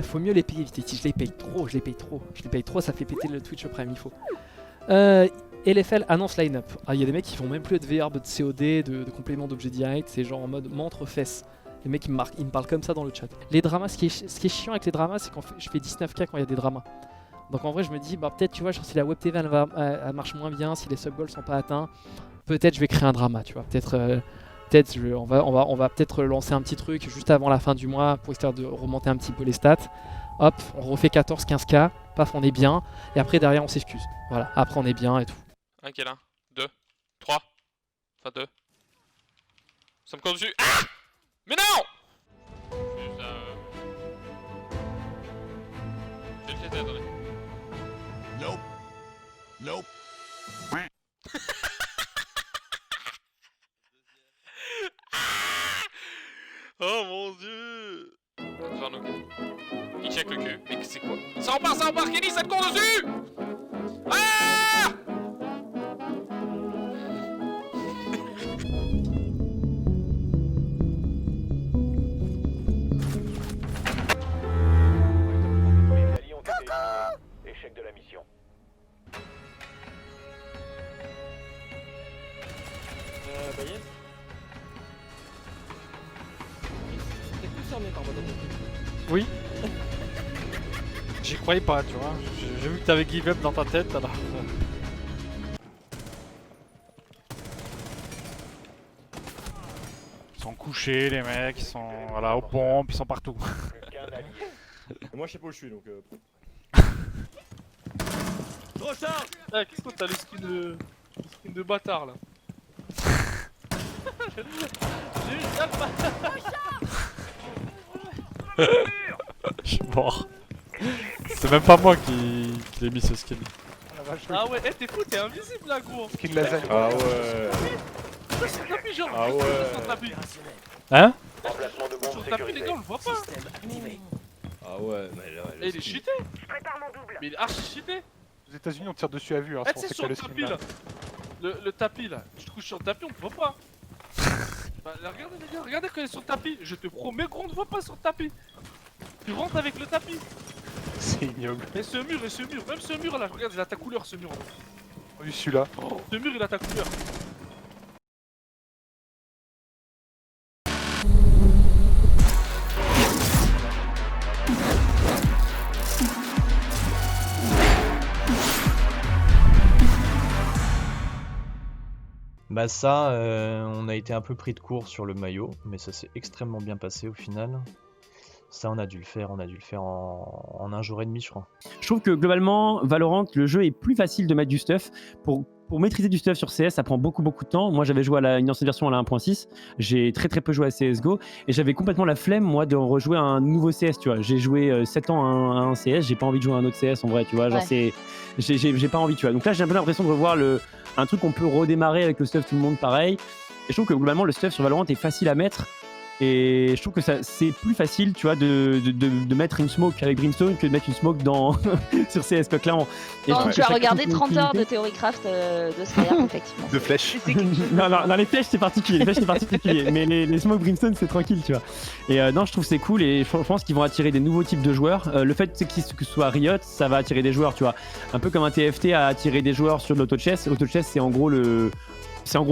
Faut mieux les payer vite. Je les paye trop, ça fait péter le Twitch Prime, il faut. LFL annonce line-up. Ah, il y a des mecs qui font même plus de verbe, de COD, de complément d'objet direct, c'est genre en mode montre-fesse. Les mecs ils me parlent comme ça dans le chat. Les dramas, ce qui est chiant avec les dramas, c'est qu'en fait, je fais 19K quand il y a des dramas. Donc en vrai, je me dis, bah peut-être, tu vois, genre si la web TV elle marche moins bien, si les sub-goals sont pas atteints, peut-être je vais créer un drama, tu vois. On va peut-être lancer un petit truc juste avant la fin du mois pour histoire de remonter un petit peu les stats. Hop, on refait 14-15K, paf, on est bien. Et après, derrière, on s'excuse. Voilà, après, on est bien et tout. Un qui est là, 2, 3, enfin 2. Ça me court dessus. Ah! Mais non! Je vais le jeter, attendez. Nope. Nope. Oh mon dieu! Devant nous. Il check le cul. Mais c'est quoi? Ça repart, Kenny, ça te court dessus! Ah! Échec de la mission. Bayez. T'es plus fermé par mode. Oui. J'y croyais pas, tu vois. J'ai vu que t'avais give up dans ta tête, alors. Ils sont couchés, les mecs, ils sont voilà, aux pompes, ils sont partout. Moi je sais pas où je suis donc. Trop tard. Eh, qu'est-ce que t'as le skin de bâtard là? J'ai eu un bâtard. Je suis mort. C'est même pas moi qui l'ai mis ce skin. Ah ouais, t'es fou, t'es invisible là gros. Skin lasagne. Ah ouais. Sur le tapis genre. Ah ouais. Sur le tapis. Hein? Emplacement de Sur bombe le tapis les sécurisé. gars, on le voit pas. Ah ouais, mais là. Eh, il est cheaté. Mais il est archi cheaté. Aux États-Unis, on tire dessus à vue. Hein, Eh, c'est c'est pour sur ça le qu'il y a tapis le là. skin Le tapis là. Tu te couches sur le tapis, on te voit pas. Bah, là, regardez les gars, regardez quand il est sur le tapis. Je te promets qu'on ne voit pas sur le tapis. Tu rentres avec le tapis. C'est ignoble. Et ce mur, même ce mur là, regarde, il a ta couleur ce mur. Oui, celui-là. Ce mur, il a ta couleur. Bah ça, on a été un peu pris de court sur le maillot, mais ça s'est extrêmement bien passé au final. Ça, on a dû le faire en un jour et demi, je crois. Je trouve que globalement, Valorant, le jeu est plus facile de mettre du stuff. Pour maîtriser du stuff sur CS, ça prend beaucoup de temps. Moi, j'avais joué à une ancienne version à la 1.6. J'ai très peu joué à CSGO. Et j'avais complètement la flemme, moi, de rejouer à un nouveau CS, tu vois. J'ai joué 7 ans à un CS, j'ai pas envie de jouer à un autre CS, en vrai, tu vois. Genre, j'ai pas envie, tu vois. Donc là, j'ai un peu l'impression de revoir un truc qu'on peut redémarrer avec le stuff tout le monde pareil. Et je trouve que globalement, le stuff sur Valorant est facile à mettre. Et je trouve que c'est plus facile, tu vois, de mettre une smoke avec Brimstone que de mettre une smoke sur CS, clairement. Et Non, tu as regardé 30 heures de Theorycraft de Skyrim, effectivement. De flèches. non, les flèches c'est particulier, mais les smokes Brimstone c'est tranquille, tu vois. Et non, je trouve c'est cool et je pense qu'ils vont attirer des nouveaux types de joueurs. Le fait que ce soit Riot, ça va attirer des joueurs, tu vois. Un peu comme un TFT a attiré des joueurs sur de l'auto-chess. Auto-chess c'est en gros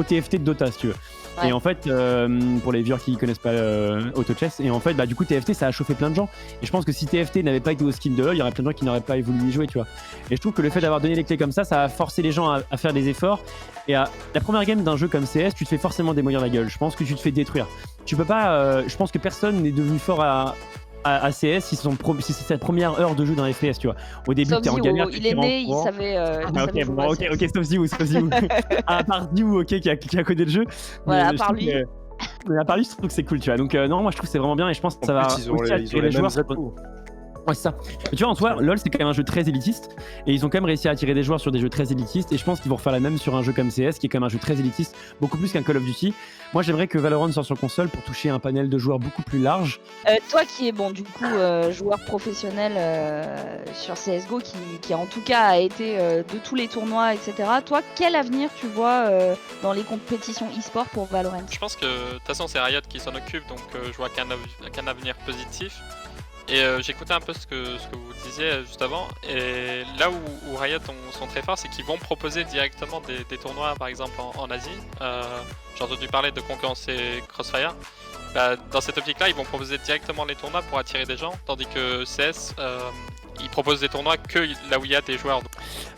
TFT de Dota, si tu veux. Ouais. Et en fait, pour les viewers qui connaissent pas Auto-Chess, et en fait, bah, du coup, TFT ça a chauffé plein de gens. Et je pense que si TFT n'avait pas été au skin de LoL, il y aurait plein de gens qui n'auraient pas voulu y jouer, tu vois. Et je trouve que le fait d'avoir donné les clés comme ça a forcé les gens à faire des efforts. Et la première game d'un jeu comme CS, tu te fais forcément démolir la gueule. Je pense que tu te fais détruire. Tu peux pas. Je pense que personne n'est devenu fort à CS si c'est sa première heure de jeu dans FPS, tu vois. Au début, t'es en galère. Il est né, il savait. Ok, stop Ziou. À part Ziou, ok, qui a codé le jeu. Voilà, à part lui. Mais à part lui, je trouve que c'est cool, tu vois. Donc, non, moi je trouve que c'est vraiment bien et je pense que ça va aussi attirer les joueurs. Ouais, c'est ça. Mais tu vois, en soi, LoL, c'est quand même un jeu très élitiste. Et ils ont quand même réussi à attirer des joueurs sur des jeux très élitistes. Et je pense qu'ils vont refaire la même sur un jeu comme CS, qui est quand même un jeu très élitiste, beaucoup plus qu'un Call of Duty. Moi, j'aimerais que Valorant sorte sur console pour toucher un panel de joueurs beaucoup plus large. Toi qui es, du coup, joueur professionnel sur CSGO, qui en tout cas a été de tous les tournois, etc. Toi, quel avenir tu vois dans les compétitions e-sport pour Valorant? Je pense que de toute façon c'est Riot qui s'en occupe, donc je vois qu'un avenir positif. Et j'écoutais un peu ce que vous disiez juste avant, et là où Riot sont très forts, c'est qu'ils vont proposer directement des tournois, par exemple en Asie. J'ai entendu parler de concurrencer Crossfire. Bah, dans cette optique-là, ils vont proposer directement les tournois pour attirer des gens, tandis que CS, ils proposent des tournois que là où il y a des joueurs.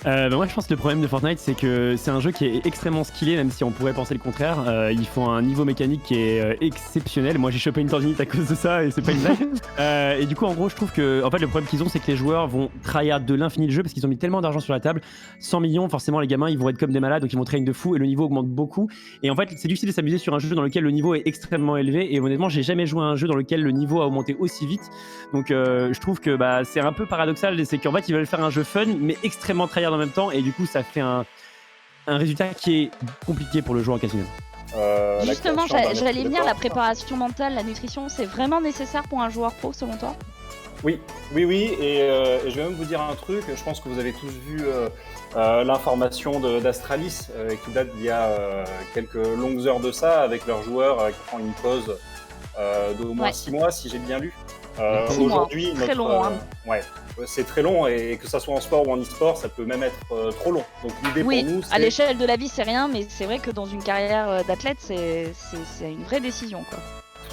Moi je pense que le problème de Fortnite c'est que c'est un jeu qui est extrêmement skillé, même si on pourrait penser le contraire. Ils font un niveau mécanique qui est exceptionnel. Moi j'ai chopé une tendinite à cause de ça et c'est pas une blague. Et du coup en gros je trouve que en fait, le problème qu'ils ont c'est que les joueurs vont tryhard de l'infini le jeu parce qu'ils ont mis tellement d'argent sur la table. 100 millions, forcément les gamins ils vont être comme des malades, donc ils vont train de fou et le niveau augmente beaucoup. Et en fait c'est difficile de s'amuser sur un jeu dans lequel le niveau est extrêmement élevé, et honnêtement j'ai jamais joué à un jeu dans lequel le niveau a augmenté aussi vite. Donc je trouve que c'est un peu paradoxal, c'est qu'en fait ils veulent faire un jeu fun mais extrêmement tryhard en même temps, et du coup ça fait un résultat qui est compliqué pour le joueur occasionnel. Justement, j'allais venir, la préparation mentale, la nutrition, c'est vraiment nécessaire pour un joueur pro selon toi? Oui, et je vais même vous dire un truc, je pense que vous avez tous vu l'information d'Astralis qui date d'il y a quelques longues heures de ça, avec leur joueur qui prend une pause d'au moins 6 mois, si j'ai bien lu. Aujourd'hui, très long, hein. Ouais, c'est très long, et que ça soit en sport ou en e-sport, ça peut même être trop long. Donc l'idée pour nous, c'est... à l'échelle de la vie, c'est rien, mais c'est vrai que dans une carrière d'athlète, c'est une vraie décision, quoi.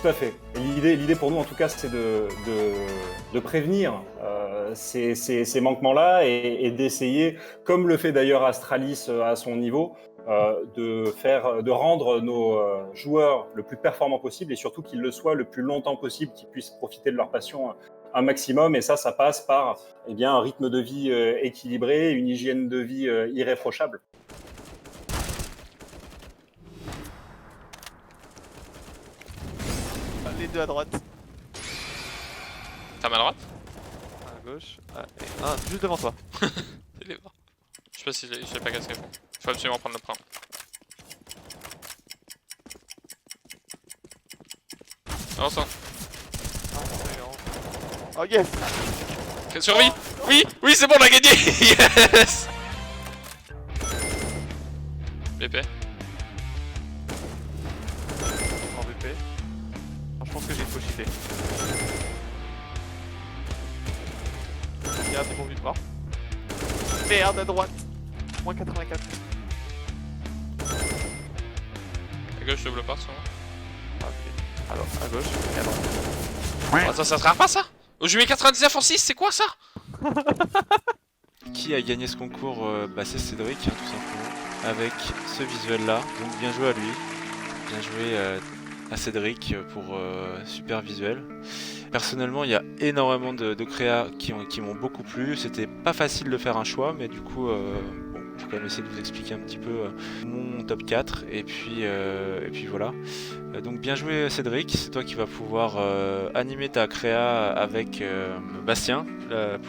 Tout à fait. Et l'idée pour nous, en tout cas, c'est de prévenir ces manquements-là, et d'essayer, comme le fait d'ailleurs Astralis à son niveau, de rendre nos joueurs le plus performants possible, et surtout qu'ils le soient le plus longtemps possible, qu'ils puissent profiter de leur passion un maximum. Et ça passe par un rythme de vie équilibré, une hygiène de vie irréprochable. Les deux à droite. T'as mal à droite? À gauche. Et un juste devant toi. Je sais pas si je l'ai pas casqué. Faut absolument prendre le prendre. Avance. Oh yes! Survie! Oui, c'est bon, on a gagné! Yes! BP. En BP. Alors, je pense que j'ai faut cheater. Regarde, c'est bon, vite voir. Merde, à droite. Moins 84. À gauche, double part, sûrement. Ok. Alors, à gauche et à droite. Attends, ça se rare pas ça? Oh, je mets 99 en 6, c'est quoi ça? Qui a gagné ce concours? C'est Cédric, tout simplement, avec ce visuel là. Donc bien joué à lui, bien joué à Cédric pour super visuel. Personnellement, il y a énormément de créas qui m'ont beaucoup plu. C'était pas facile de faire un choix, mais du coup, je vais quand même essayer de vous expliquer un petit peu mon top 4, et puis voilà. Donc bien joué Cédric, c'est toi qui vas pouvoir animer ta créa avec Bastien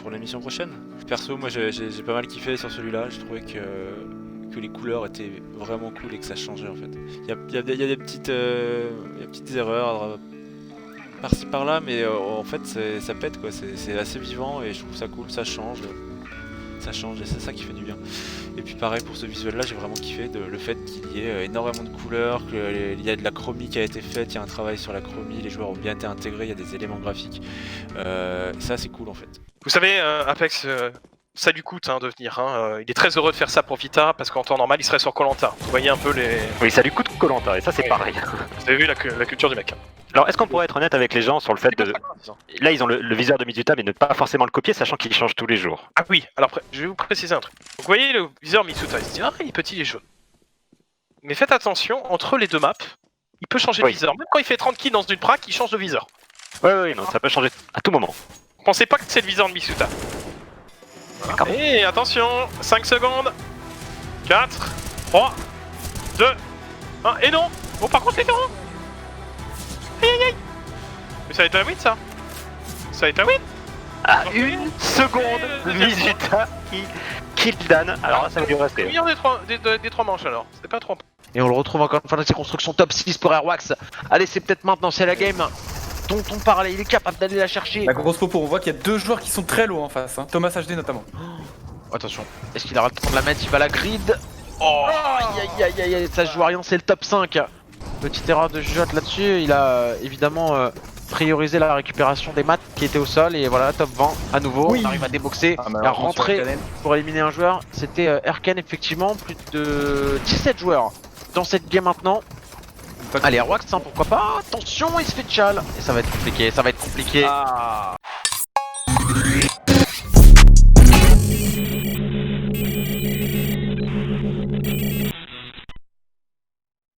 pour l'émission prochaine. Perso, moi j'ai pas mal kiffé sur celui-là, j'ai trouvé que les couleurs étaient vraiment cool et que ça changeait en fait. Il y a des petites erreurs par-ci par-là, mais en fait ça pète quoi, c'est assez vivant et je trouve ça cool, ça change et c'est ça qui fait du bien. Et puis pareil pour ce visuel là, j'ai vraiment kiffé le fait qu'il y ait énormément de couleurs, qu'il y a de la chromie qui a été faite, il y a un travail sur la chromie, les joueurs ont bien été intégrés, il y a des éléments graphiques, ça c'est cool en fait. Vous savez, Apex, ça lui coûte de venir. Il est très heureux de faire ça pour Vita, parce qu'en temps normal il serait sur Koh-Lanta. Vous voyez un peu les... Oui, ça lui coûte Koh-Lanta, et ça c'est pareil. Vous avez vu la culture du mec. Alors, est-ce qu'on pourrait être honnête avec les gens sur le fait de... Là, ils ont le viseur de Mitsuta, mais ne pas forcément le copier, sachant qu'il change tous les jours. Ah oui, alors je vais vous préciser un truc. Donc, vous voyez le viseur Mitsuta, il se dit, ah, il est petit, il est jaune. Mais faites attention, entre les deux maps, il peut changer de viseur. Même quand il fait 30 kills dans une prac, il change de viseur. Oui, non, ça peut changer à tout moment. Pensez pas que c'est le viseur de Mitsuta. Voilà. Et attention, 5 secondes. 4, 3, 2, 1, et non. Bon, par contre, les deux. Aïe. Mais ça va être un win ça. Ça va être un win. À une seconde, Mitsuta qui kill Dan. Alors là, ça va lui rester. Meilleur des trois manches alors, c'est pas trop. Et on le retrouve encore une fois dans ses constructions top 6 pour Airwax. Allez, c'est peut-être maintenant, c'est la game dont on parlait, il est capable d'aller la chercher. La grosse popo, on voit qu'il y a deux joueurs qui sont très low en face, Thomas HD notamment. Attention, est-ce qu'il aura le temps de la mettre? Il va la grid. Oh, aïe, ça se joue à rien, c'est le top 5. Petite erreur de Jujot là-dessus, il a évidemment prioriser la récupération des mats qui étaient au sol. Et voilà, top 20 à nouveau. Oui. On arrive à déboxer, à rentrer pour éliminer un joueur. C'était Erken, effectivement. Plus de 17 joueurs dans cette game maintenant. Allez, Airwax, hein, pourquoi pas. Attention, il se fait tchal. Et ça va être compliqué, ça va être compliqué.